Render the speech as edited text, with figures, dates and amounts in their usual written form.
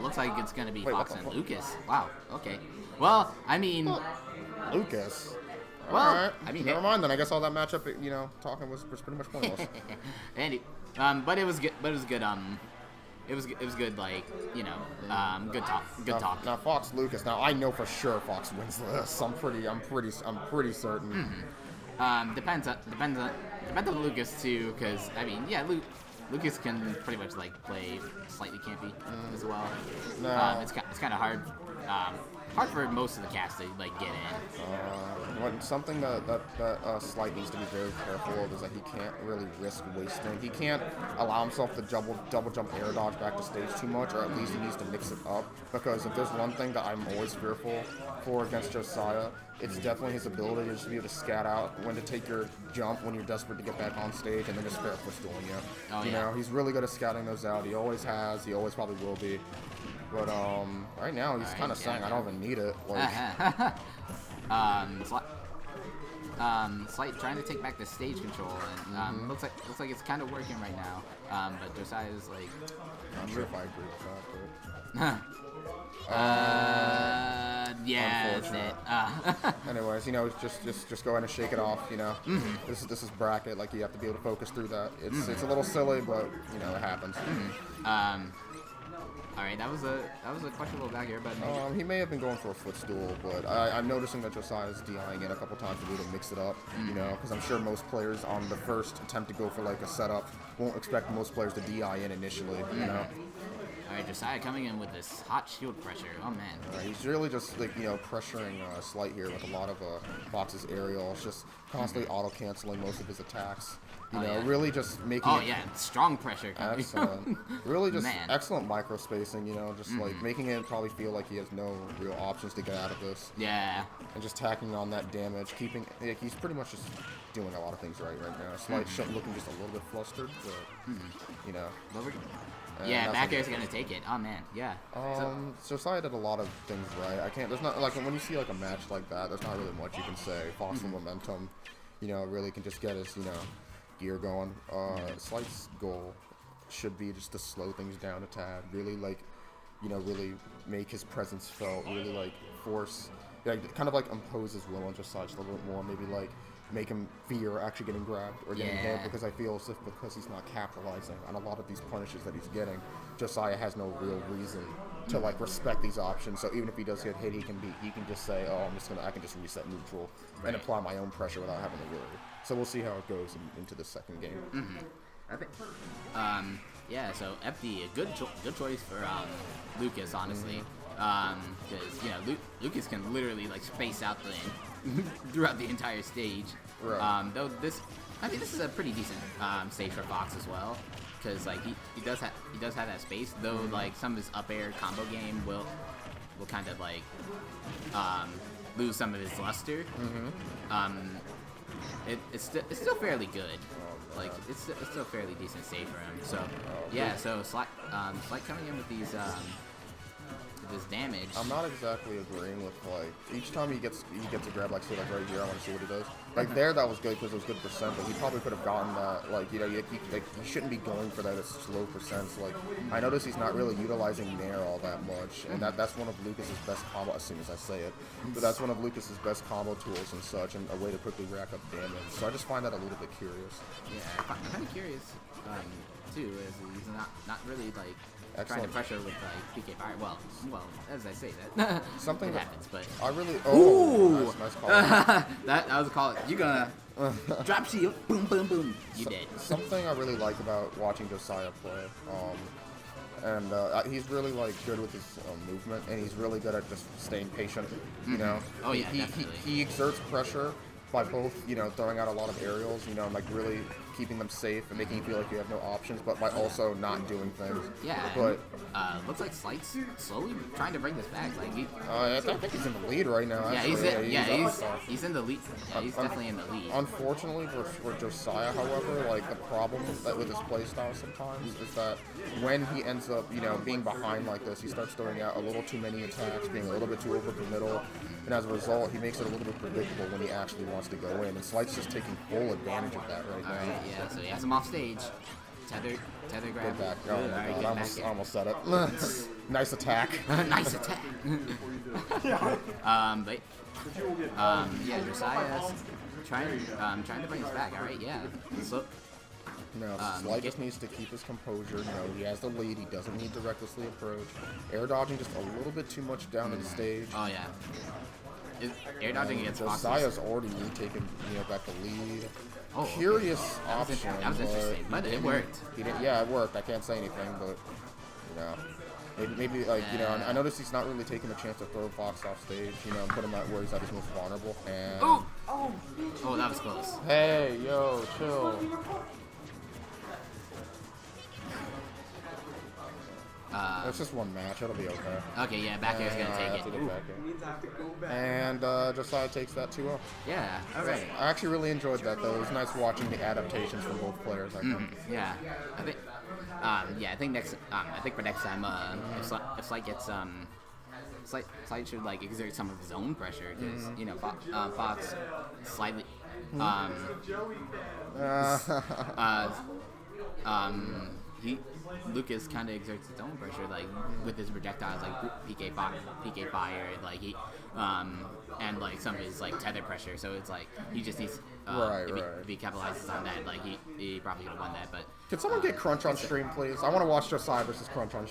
looks like it's gonna be Fox and Lucas. Wow. Okay. Well, I mean, Lucas. Well, all right. I mean, never mind then. I guess all that matchup, talking was pretty much pointless. Andy, but it was good. But it was good. It was good. Like good talk. Good talk. Now Fox Lucas. Now I know for sure Fox wins this. I'm pretty certain. Depends on Lucas too, because I mean, yeah, Lucas can pretty much like play slightly campy as well. No. It's kind of hard. Hard for most of the cast to like get in. Something that Sleight needs to be very careful of is that he can't really risk wasting. He can't allow himself to double jump air dodge back to stage too much, or at least he needs to mix it up. Because if there's one thing that I'm always fearful for against Josiah, it's definitely his ability to just be able to scat out when to take your jump when you're desperate to get back on stage, and then just fair footstooling you. Oh, you know, he's really good at scouting those out. He always has. He always probably will be. But right now he's kind of saying I don't even need it. Like, Sleight trying to take back the stage control, and looks like it's kind of working right now. But Josiah's like, I'm not sure if I agree with that. But yeah, that's it. Anyways, just go ahead and shake it off. This is bracket. Like, you have to be able to focus through that. It's a little silly, but it happens. All right, that was a questionable back here, but he may have been going for a footstool, but I'm noticing that Josiah's DIing it a couple times to be able to mix it up, because I'm sure most players on the first attempt to go for like a setup won't expect most players to DI in initially, All right, Josiah coming in with this hot shield pressure. Oh man. He's really just like pressuring Sleight here with a lot of Fox's aerials, just constantly auto canceling most of his attacks. Really just making. Strong pressure coming. Excellent. Really just excellent micro spacing. Just like making it probably feel like he has no real options to get out of this. Yeah. And just tacking on that damage, he's pretty much just doing a lot of things right now. Slight looking just a little bit flustered, but yeah, back air's gonna take it. Oh man, yeah. Josiah did a lot of things right. There's not like when you see like a match like that, there's not really much you can say. Fox and momentum, really can just get his gear going. Slight's goal should be just to slow things down a tad. Really really make his presence felt. Really force, kind of impose his will on Josiah just a little bit more. Maybe make him fear actually getting grabbed or getting hit, because I feel as if because he's not capitalizing on a lot of these punishes that he's getting, Josiah has no real reason to respect these options. So even if he does get hit, he can just say, oh, I can just reset neutral and apply my own pressure without having to worry. So we'll see how it goes into the second game. I think so FD, a good choice for Lucas, honestly, because Lucas can literally space out throughout the entire stage. Right. Though this is a pretty decent stage for Fox as well, because he does have that space. Though some of his up air combo game will kind of lose some of his luster. It's still fairly good. It's still fairly decent stage for him. So so Sleight coming in with these this damage. I'm not exactly agreeing with each time he gets a grab right here. I want to see what he does. There, that was good because it was good percent, but he probably could have gotten that. He shouldn't be going for that as slow percents. I notice he's not really utilizing Nair all that much, and that's one of Lucas's best combo. As soon as I say it, but that's one of Lucas's best combo tools and such, and a way to quickly rack up damage. So I just find that a little bit curious. Yeah, I'm kind of curious too, as he's not really trying to pressure with PK fire. Well, as I say that, something it happens, but I really. Ooh, nice call. that was a call. You gonna drop shield? Boom, boom, boom. You did. Something I really like about watching Josiah play, and he's really good with his movement, and he's really good at just staying patient. Oh yeah, he exerts pressure by both, throwing out a lot of aerials, and really keeping them safe and making you feel like you have no options, but by also not doing things. Yeah, but looks like Slight's slowly trying to bring this back. I think he's in the lead right now. Yeah, he's in the lead. Yeah, he's definitely in the lead. Unfortunately for Josiah, however, the problem with his playstyle sometimes is that when he ends up, being behind like this, he starts throwing out a little too many attacks, being a little bit too overcommittal, and as a result, he makes it a little bit predictable when he actually wants to go in. And Slight's just taking full advantage of that right now. Yeah, so he has him off stage. tether grab. Good back. Good, Oh all my right, god, get I back there. almost said it. Nice attack. Nice attack. But yeah, Josiah's trying to bring us back. All right, yeah. So, No, Sleight just needs to keep his composure. You know, he has the lead. He doesn't need to recklessly approach. Air dodging just a little bit too much down to the stage. oh yeah. Air dodging against Fox. Josiah's already taken, back the lead. Oh, okay. Curious option. That was interesting, but it worked. Yeah, it worked. I can't say anything, but maybe like I noticed he's not really taking a chance to throw Fox off stage. And put him at where he's at his most vulnerable. And Oh, that was close. hey, yo, chill. It's just one match. It'll be okay. Okay, yeah, back air's gonna take That's a it. good back air. And Josiah takes that 2-0. Yeah, all right. I actually really enjoyed that, though. It was nice watching the adaptations from both players. I think. Yeah, I think. I think next. I think for next time, if Sleight gets Sleight should like exert some of his own pressure because Fox slightly. Lucas kind of exerts his own pressure, like with his projectiles, like PK fire, like he, and like some of his like tether pressure. So it's like he just needs, if he capitalizes on that, like he probably could have won that. But Could someone get Crunch on stream, please? I want to watch Josiah versus Crunch on stream.